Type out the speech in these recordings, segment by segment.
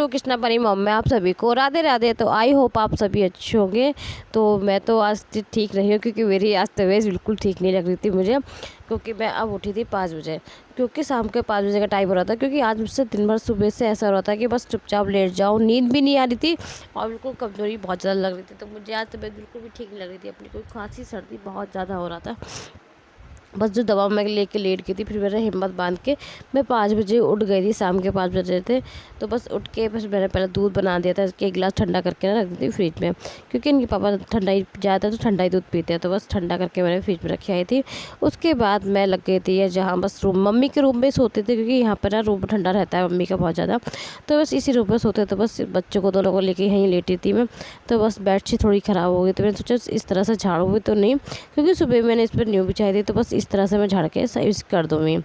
To Krishna परी mom में आप सभी को राधे राधे। तो आई होप आप सभी अच्छे होंगे। तो मैं तो आज ठीक नहीं हूँ क्योंकि मेरी आज तबीयत बिल्कुल ठीक नहीं लग रही थी मुझे, क्योंकि मैं अब उठी थी 5 बजे, क्योंकि शाम के 5 बजे का टाइम हो रहा था। क्योंकि आज मुझसे दिन भर सुबह से ऐसा हो रहा था कि बस चुपचाप लेट जाओ, नींद भी नहीं आ रही थी और बिल्कुल कमज़ोरी बहुत ज़्यादा लग रही थी। तो मुझे आज तबीयत बिल्कुल भी ठीक नहीं लग रही थी अपनी, कोई खांसी सर्दी बहुत ज़्यादा हो रहा था। बस जो दवा मैं लेके लेट गई थी, फिर मैंने हिम्मत बांध के मैं 5 बजे उठ गई थी, शाम के 5 बजे थे। तो बस उठ के बस मैंने पहले दूध बना दिया था, इसके 1 गिलास ठंडा करके ना रख दी थी फ्रिज में, क्योंकि इनके पापा ठंडा ही ज़्यादा तो ठंडा ही दूध पीते हैं। तो बस ठंडा करके मैंने फ्रिज में रखी आई थी। उसके बाद मैं लग गई थी जहाँ बस रूम मम्मी के रूम में सोते थे, क्योंकि यहाँ पर ना रूम ठंडा रहता है मम्मी का बहुत ज़्यादा। तो बस इसी रूम में सोते। तो बस बच्चों को दोनों को लेके यहीं लेटी थी मैं। तो बस बेडशीट थोड़ी ख़राब हो गई, तो मैंने सोचा इस तरह से झाड़ू भी तो नहीं, क्योंकि सुबह मैंने इस पर न्यू बिछाई थी। तो बस इस तरह से मैं झाड़ के सही कर दूँगी।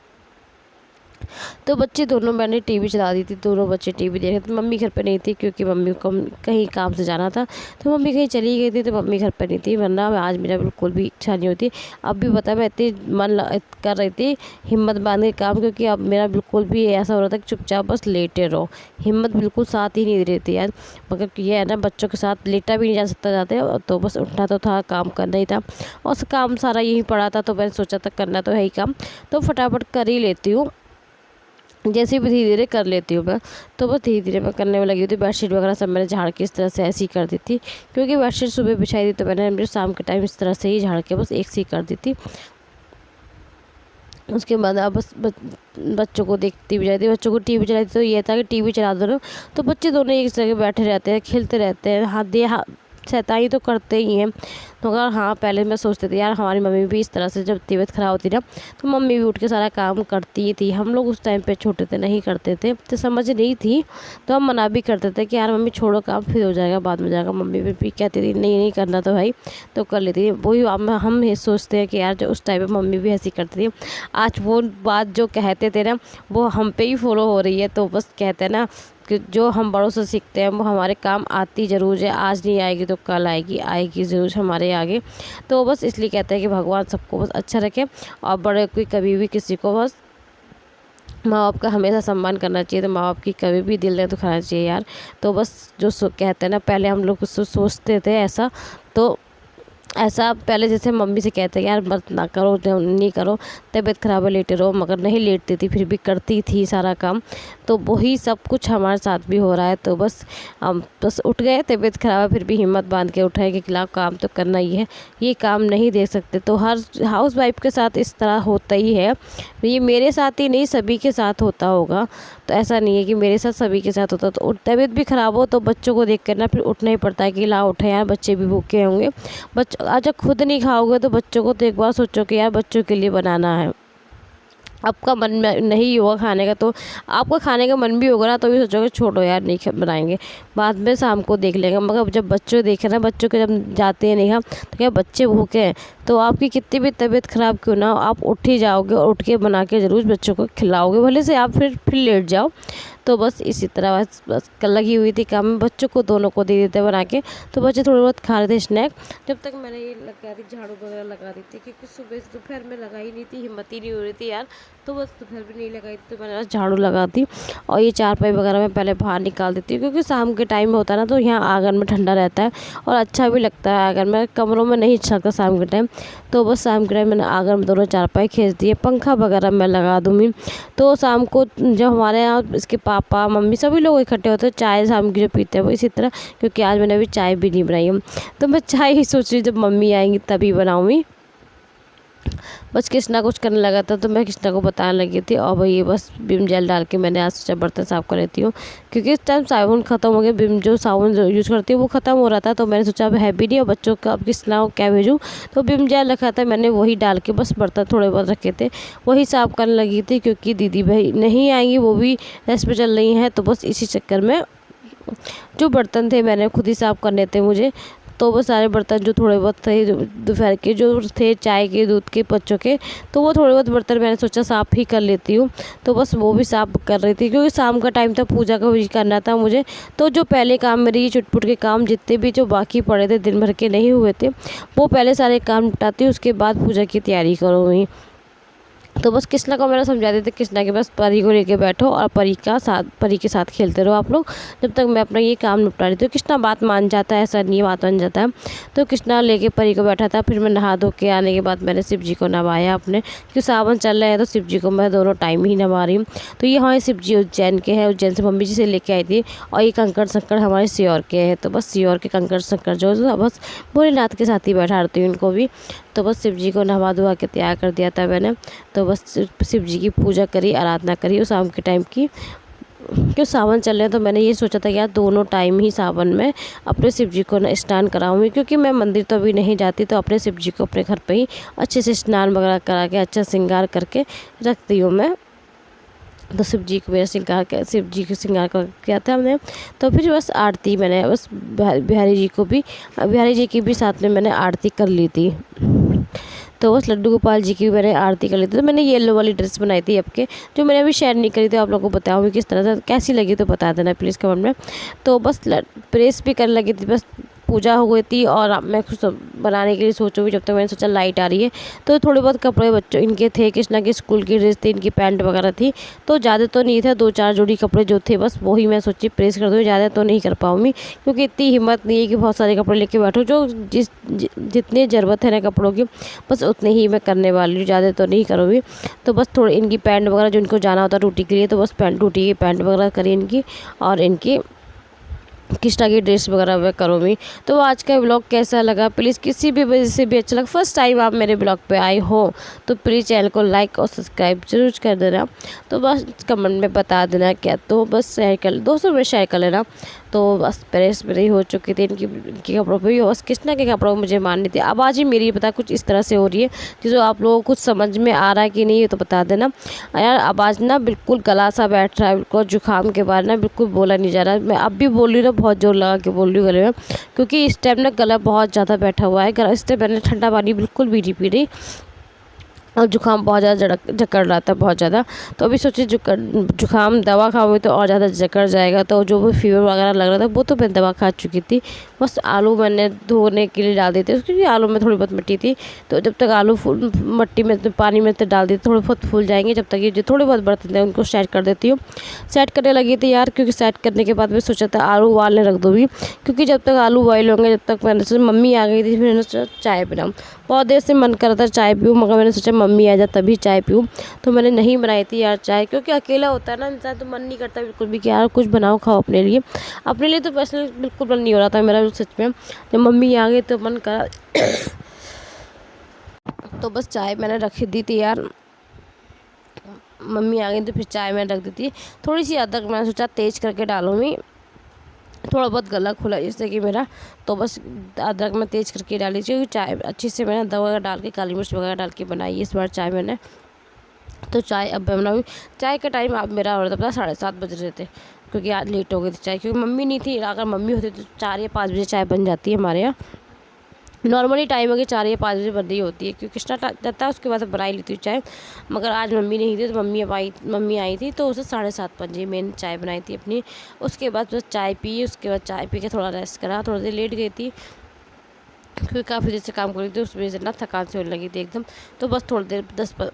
तो बच्चे दोनों, मैंने टीवी चला दी थी, दोनों बच्चे टीवी देख रहे थे। मम्मी घर पे नहीं थी क्योंकि मम्मी को कहीं काम से जाना था, तो मम्मी कहीं चली गई थी, तो मम्मी घर पे नहीं थी। वरना आज मेरा बिल्कुल भी इच्छा नहीं होती। अब भी पता मैं इतनी कर रही थी हिम्मत बांध के काम, क्योंकि अब मेरा बिल्कुल भी ऐसा हो रहा था कि चुपचाप बस लेटे रहो, हिम्मत बिल्कुल साथ ही नहीं दे रही थी यार। मगर ये है ना, बच्चों के साथ लेटा भी नहीं जा सकता जाते, तो बस उठना तो था, काम करना ही था और काम सारा यही पड़ा था। तो मैंने सोचा था करना तो है ही काम, तो फटाफट कर ही लेती हूँ, जैसे भी धीरे धीरे कर लेती हूँ मैं। तो बस धीरे धीरे मैं करने में लगी थी। बेडशीट वगैरह सब मैंने झाड़ के इस तरह से ऐसी कर दी थी, क्योंकि बेडशीट सुबह बिछाई थी, तो मैंने शाम के टाइम इस तरह से ही झाड़ के बस एक सी कर दी थी। उसके बाद अब बस बच्चों को देखती भी जाती, बच्चों को टीवी चलाई थी। तो ये था कि टीवी चला दो, तो बच्चे दोनों एक जगह बैठे रहते हैं, खेलते रहते हैं, हाथ शैतानी तो करते ही हैं। तो अगर हाँ, पहले मैं सोचती थी यार हमारी मम्मी भी इस तरह से जब तबीयत ख़राब होती ना, तो मम्मी भी उठ के सारा काम करती थी। हम लोग उस टाइम पे छोटे थे, नहीं करते थे, तो समझ नहीं थी, तो हम मना भी करते थे कि यार मम्मी छोड़ो काम, फिर हो जाएगा, बाद में जाएगा। मम्मी भी कहती थी नहीं नहीं करना तो भाई, तो कर लेती थी। वही हम ये सोचते हैं कि यार जो उस टाइम पे मम्मी भी ऐसी करती थी, आज वो बात जो कहते थे ना वो हम पे ही फॉलो हो रही है। तो बस कहते हैं ना कि जो हम बड़ों से सीखते हैं वो हमारे काम आती ज़रूर है, आज नहीं आएगी तो कल आएगी, आएगी ज़रूर हमारे आगे। तो बस इसलिए कहते हैं कि भगवान सबको बस अच्छा रखे, और बड़े कोई कभी भी किसी को बस माँ बाप का हमेशा सम्मान करना चाहिए। तो माँ बाप की कभी भी दिल नहीं दुखाना चाहिए यार। तो बस जो कहते हैं ना, पहले हम लोग सोचते थे ऐसा, तो ऐसा पहले जैसे मम्मी से कहते हैं यार मत ना करो, नहीं करो, तबीयत ख़राब है लेटे रहो, मगर नहीं लेटती थी, फिर भी करती थी सारा काम। तो वही सब कुछ हमारे साथ भी हो रहा है। तो बस हम बस उठ गए, तबीयत ख़राब है फिर भी हिम्मत बांध के उठाए कि खिलाफ काम तो करना ही है, ये काम नहीं देख सकते। तो हर हाउस वाइफ के साथ इस तरह होता ही है, ये मेरे साथ ही नहीं सभी के साथ होता होगा। तो ऐसा नहीं है कि मेरे साथ सभी के साथ होता। तो तबीयत भी ख़राब हो तो बच्चों को देख कर ना फिर उठना ही पड़ता है कि ला उठे यार, बच्चे भी भूखे होंगे। अच्छा खुद नहीं खाओगे तो बच्चों को तो एक बार सोचो कि यार बच्चों के लिए बनाना है। आपका मन नहीं होगा खाने का, तो आपका खाने का मन भी होगा ना, तो भी सोचोगे छोड़ो यार नहीं बनाएंगे, बाद में शाम को देख लेंगे। मगर जब बच्चों देखे ना, बच्चों के जब जाते हैं नहीं हम, तो क्या बच्चे भूखे हैं, तो आपकी कितनी भी तबीयत ख़राब क्यों ना हो, आप उठ ही जाओगे और उठ के बना के ज़रूर बच्चों को खिलाओगे, भले से आप फिर लेट जाओ। तो बस इसी तरह बस लगी हुई थी काम में, बच्चों को दोनों को दे देते बना के। तो बच्चे थोड़े बहुत खा रहे थे स्नैक, जब तक मैंने ये लगा दी, झाड़ू वगैरह लगा दी थी, क्योंकि सुबह से दोपहर में लगाई नहीं थी, हिम्मत ही नहीं हो रही थी यार। तो बस दोपहर भी नहीं लगाई थी, तो मैंने झाड़ू लगा दी। और ये चारपाई वगैरह मैं पहले बाहर निकाल देती हूँ, क्योंकि शाम के टाइम होता है ना, तो यहाँ आंगन में ठंडा रहता है और अच्छा भी लगता है। आंगन में, कमरों में नहीं अच्छा लगता शाम के टाइम। तो बस शाम के टाइम मैंने आंगन में दोनों चारपाई खींच दिए, पंखा वगैरह मैं लगा दूँगी। तो शाम को जब हमारे यहाँ इसके पापा मम्मी सभी लोग इकट्ठे होते हैं, चाय शाम की जो पीते हैं वो इसी तरह, क्योंकि आज मैंने अभी चाय भी नहीं बनाई है, तो मैं चाय ही सोच रही जब मम्मी आएंगी तभी बनाऊँगी। बस कृष्णा कुछ करने लगा था, तो मैं कृष्णा को बताने लगी थी। और भाई ये बस विम जेल डाल के मैंने आज सोचा बर्तन साफ़ कर लेती हूँ, क्योंकि इस टाइम साबुन ख़त्म हो गया, विम जो साबुन जो यूज़ करती हूँ वो ख़त्म हो रहा था। तो मैंने सोचा अब है भी नहीं, और बच्चों का अब कृष्णा को क्या भेजूँ, तो विम जेल रखा था मैंने, वही डाल के बस बर्तन थोड़े बहुत रखे थे वही साफ़ करने लगी थी, क्योंकि दीदी भाई नहीं आएंगी, वो भी रेस्ट पे चल रही हैं। तो बस इसी चक्कर में जो बर्तन थे मैंने खुद ही साफ़ करने थे मुझे। तो वो सारे बर्तन जो थोड़े बहुत थे दोपहर के जो थे चाय के दूध के बच्चों के, तो वो थोड़े बहुत बर्तन मैंने सोचा साफ़ ही कर लेती हूँ। तो बस वो भी साफ़ कर रही थी, क्योंकि शाम का टाइम था, पूजा का भी करना था मुझे। तो जो पहले काम मेरे ये चुटपुट के काम जितने भी जो बाकी पड़े थे दिन भर के नहीं हुए थे, वो पहले सारे काम निपटाती हूँ, उसके बाद पूजा की तैयारी करूँगी। तो बस कृष्णा को मैंने समझा देते, कृष्णा के बस परी को लेके बैठो और परी के साथ खेलते रहो आप लोग, जब तक मैं अपना ये काम निपटा रही थी। तो कृष्णा बात मान जाता है, ऐसा नहीं बात मान जाता है। तो कृष्णा लेके परी को बैठा था। फिर मैं नहा धो के आने के बाद मैंने शिव जी को नहवाया अपने, क्योंकि सावन चल रहा है तो शिव जी को मैं दोनों टाइम ही नहवा रही हूँ। तो ये हमारे शिव जी उज्जैन के हैं, उज्जैन से मम्मी जी से लेके आई थी। और ये कंकड़ शंकर हमारे सियोर के हैं। तो बस सियोर के कंकड़ शंकर जो बस भोलेनाथ के साथ ही बैठा रहती हूँ इनको भी। तो बस शिव जी को नहवा धुआ के तैयार कर दिया था मैंने। तो बस शिव जी की पूजा करी, आराधना करी और शाम के टाइम की, क्यों सावन चल रहे हैं तो मैंने ये सोचा था यार दोनों टाइम ही सावन में अपने शिव जी को स्नान कराऊंगी, क्योंकि मैं मंदिर तो अभी नहीं जाती। तो अपने शिव जी को अपने घर पे ही अच्छे से स्नान वगैरह करा के अच्छा श्रृंगार करके रखती हूँ मैं। तो शिव जी को मेरा शिव जी को श्रृंगार किया था हमने। तो फिर बस आरती मैंने बस बिहारी जी की भी साथ में मैंने आरती कर ली थी। तो बस लड्डू गोपाल जी की भी मैंने आरती कर ली थी। तो मैंने येलो वाली ड्रेस बनाई थी आपके, जो मैंने अभी शेयर नहीं करी थी, आप लोगों को बताऊँगी किस तरह से, कैसी लगी तो बता देना प्लीज़ कमेंट में। तो बस प्रेस भी करने लगी थी, बस पूजा हो गई थी और अब मैं कुछ बनाने के लिए सोचूंगी। जब तक मैंने सोचा लाइट आ रही है, तो थोड़े बहुत कपड़े बच्चों इनके थे, कृष्णा की स्कूल की ड्रेस थी, इनकी पैंट वगैरह थी। तो ज़्यादा तो नहीं था, 2-4 जोड़ी कपड़े जो थे बस वही मैं सोची प्रेस कर दूँ। ज़्यादा तो नहीं कर पाऊँगी, क्योंकि इतनी हिम्मत नहीं है कि बहुत सारे कपड़े लेके बैठूँ। जो जितनी ज़रूरत है ना कपड़ों की, बस उतने ही मैं करने वाली हूँ, ज़्यादा तो नहीं करूँगी। तो बस थोड़ी इनकी पैंट वगैरह जो इनको जाना होता है ड्यूटी के लिए, तो बस ड्यूटी की पैंट वगैरह करी इनकी, और इनकी कृष्णा की ड्रेस वगैरह मैं करूँगी। तो आज का ब्लॉग कैसा लगा प्लीज़ किसी भी वजह से भी अच्छा लगा, फर्स्ट टाइम आप मेरे ब्लॉग पे आए हो तो प्लीज़ चैनल को लाइक और सब्सक्राइब जरूर कर देना। तो बस कमेंट में बता देना क्या, तो बस शेयर कर दोस्तों में शेयर कर लेना। तो बस प्रेस मेरी हो चुकी थी इनकी कपड़ों पे भी, बस कृष्णा के कपड़ों को मुझे माननी थी। आवाज़ ही मेरी पता कुछ इस तरह से हो रही है, जो आप लोगों को कुछ समझ में आ रहा है कि नहीं ये तो बता देना यार। आवाज़ ना बिल्कुल गला सा बैठ रहा है, बिल्कुल जुकाम के बाद ना बिल्कुल बोला नहीं जा रहा। मैं अब भी बोल रही हूँ ना, बहुत जोर लगा के बोल रही हूँ गले में, क्योंकि इस टाइम ना गला बहुत ज़्यादा बैठा हुआ है। इस टाइम मैंने ठंडा पानी बिल्कुल भी नहीं पी रही और जुकाम बहुत ज़्यादा जकड़ रहा था बहुत ज़्यादा। तो अभी सोचिए जुकाम दवा खाओगे तो और ज़्यादा जकड़ जाएगा। तो जो भी फीवर वगैरह लग रहा था वो तो मैं दवा खा चुकी थी। बस आलू मैंने धोने के लिए डाल दिए थे, उसके लिए आलू में थोड़ी बहुत मिट्टी थी। तो जब तक आलू मट्टी में पानी में तो डाल दी थोड़े बहुत फूल जाएंगे। जब तक ये जो थोड़े बहुत बर्तन थे उनको सेट कर देती हूँ। सेट करने लगी थी यार, क्योंकि सेट करने के बाद मैं सोचा था आलू उबालने रख दूँगी, क्योंकि जब तक आलू बॉयल होंगे, जब तक मैंने सोचा मम्मी आ गई थी, फिर मैंने सोचा चाय बनाऊँ। बहुत देर से मन कर रहा था चाय पीऊँ, मगर मैंने सोचा मम्मी आ जा तभी चाय पीऊँ। तो मैंने नहीं बनाई थी यार चाय, क्योंकि अकेला होता है ना इंसान, तो मन नहीं करता बिल्कुल भी कि यार कुछ बनाओ खाओ अपने लिए। अपने लिए तो पर्सनल बिल्कुल मन नहीं हो रहा था मेरा सच में। जब मम्मी आ गई तो मन करा तो बस चाय मैंने रख दी थी यार। मम्मी आ गई तो फिर चाय मैंने रख दी थी। थोड़ी सी अदरक मैंने सोचा तेज़ करके डालूँगी, थोड़ा बहुत गला खुला जिससे कि मेरा, तो बस अदरक में तेज़ करके डाली चाहिए। चाय अच्छी से मैंने अदरक वगैरह डाल के काली मिर्च वगैरह डाल के बनाई इस बार चाय मैंने। तो चाय अब मैं बनाऊँ। चाय का टाइम अब मेरा हो रहा था पता 7:30 बज रहे थे, क्योंकि आज लेट हो गई थी चाय, क्योंकि मम्मी नहीं थी। अगर मम्मी होती तो 4 या 5 बजे चाय बन जाती है हमारे यहाँ। नॉर्मली टाइम अगर 4 या 5 बजे बन रही होती है, क्योंकि कृष्णा जाता है उसके बाद बना ही लेती हूँ चाय। मगर आज मम्मी नहीं थी, तो मम्मी आई थी तो उसे 7:30 बजे मैंने चाय बनाई थी अपनी। उसके बाद बस चाय पी, उसके बाद चाय पी के थोड़ा रेस्ट करा, थोड़ी देर लेट गई थी, क्योंकि काफ़ी देर से काम कर रही थी, उस वजह से ना थकान से होने लगी थी एकदम। तो बस थोड़ी देर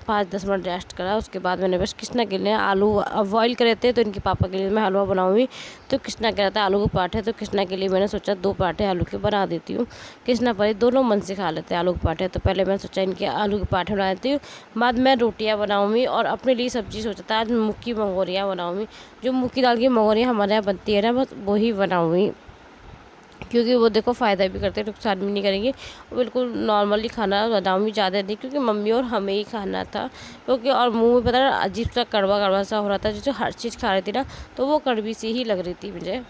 5-10 मिनट रेस्ट करा। उसके बाद मैंने बस कृष्णा के लिए आलू बॉयल करे थे, तो इनके पापा के लिए मैं हलवा बनाऊंगी। तो कृष्णा कह रहा था आलू के पराठे, तो कृष्णा के लिए मैंने सोचा 2 पराठे आलू के बना देती हूँ। कृष्णा पर दोनों मन से खा लेते हैं आलू के पराठे। तो पहले मैंने सोचा इनके आलू के पराठे बना देती हूँ, बाद मैं रोटियाँ बनाऊँगी। और अपने लिए सब्ज़ी सोचा था आज मूँग की मंगोरियाँ बनाऊँगी। जो मूँग की दाल की मंगोरियाँ हमारे यहाँ बनती है ना, बस वही बनाऊँगी, क्योंकि वो देखो फ़ायदा भी करते हैं, नुकसान भी नहीं करेंगे। बिल्कुल नॉर्मली खाना बनाऊँगी, ज़्यादा नहीं, क्योंकि मम्मी और हमें ही खाना था। क्योंकि और मुंह में पता है अजीब सा कड़वा कड़वा सा हो रहा था, जो हर चीज़ खा रही थी ना, तो वो कड़वी सी ही लग रही थी मुझे।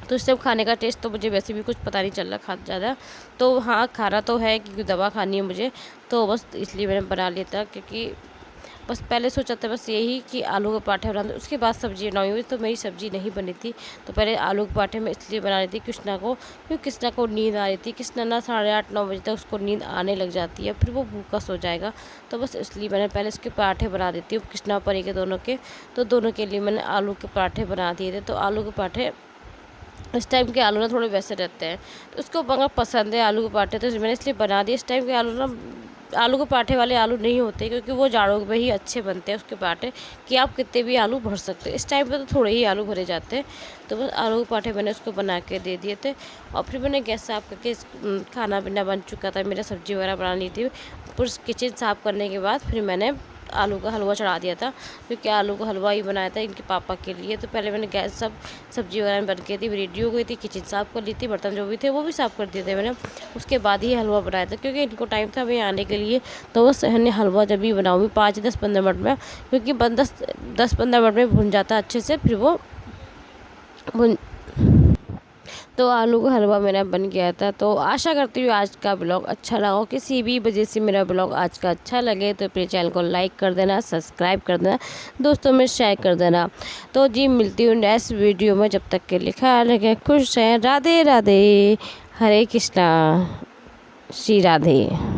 तो इस टाइम खाने का टेस्ट तो मुझे वैसे भी कुछ पता नहीं चल रहा खा ज़्यादा। तो हाँ खाना तो है, क्योंकि दवा खानी है मुझे, तो बस इसलिए मैंने बना लिया था। क्योंकि बस पहले सोचा था बस यही कि आलू के पराठे बनाते, उसके बाद सब्ज़ी बनाई हुई। तो मेरी सब्ज़ी नहीं बनी थी, तो पहले आलू के पराठे में इसलिए बना रही थी कृष्णा को, क्योंकि कृष्णा को नींद आ रही थी। कृष्णा ना 8:30-9 बजे तक उसको नींद आने लग जाती है, फिर वो भूखा सो जाएगा। तो बस इसलिए मैंने पहले उसके पराठे बना देती हूँ, कृष्णा और परी के दोनों के। तो दोनों के लिए मैंने आलू के पराठे बना दिए थे। तो आलू के पराठे इस टाइम के आलू ना थोड़े वैसे रहते हैं, तो उसको मगर पसंद है आलू के पराठे, तो मैंने इसलिए बना दिए। इस टाइम के आलू ना आलू के पराठे वाले आलू नहीं होते, क्योंकि वो जाड़ों में ही अच्छे बनते हैं उसके पराठे, कि आप कितने भी आलू भर सकते हैं। इस टाइम पे तो थोड़े ही आलू भरे जाते हैं। तो बस आलू के पराठे मैंने उसको बना के दे दिए थे, और फिर मैंने गैस साफ़ करके खाना पीना बन चुका था, मेरा सब्ज़ी वगैरह बनानी थी। फिर किचन साफ़ करने के बाद फिर मैंने आलू का हलवा चढ़ा दिया था, क्योंकि आलू का हलवा ही बनाया था इनके पापा के लिए। तो पहले मैंने गैस सब सब्ज़ी वगैरह बन गई थी, रेडी हो गई थी, किचन साफ़ कर ली थी, बर्तन जो भी थे वो भी साफ़ कर दिए थे मैंने। उसके बाद ही हलवा बनाया था, क्योंकि इनको टाइम था हमें आने के लिए। तो बस हमने हलवा जब भी बनाऊँगी 5-10-15 मिनट में, क्योंकि 10-15 मिनट में भुन जाता है अच्छे से, फिर वो भुन। तो आलू का हलवा मेरा बन गया था। तो आशा करती हूँ आज का ब्लॉग अच्छा लगा हो। किसी भी वजह से मेरा ब्लॉग आज का अच्छा लगे तो अपने चैनल को लाइक कर देना, सब्सक्राइब कर देना, दोस्तों में शेयर कर देना। तो जी मिलती हूँ नेक्स्ट वीडियो में, जब तक के लिए ख्याल रखें, खुश रहें, राधे राधे, हरे कृष्णा, श्री राधे।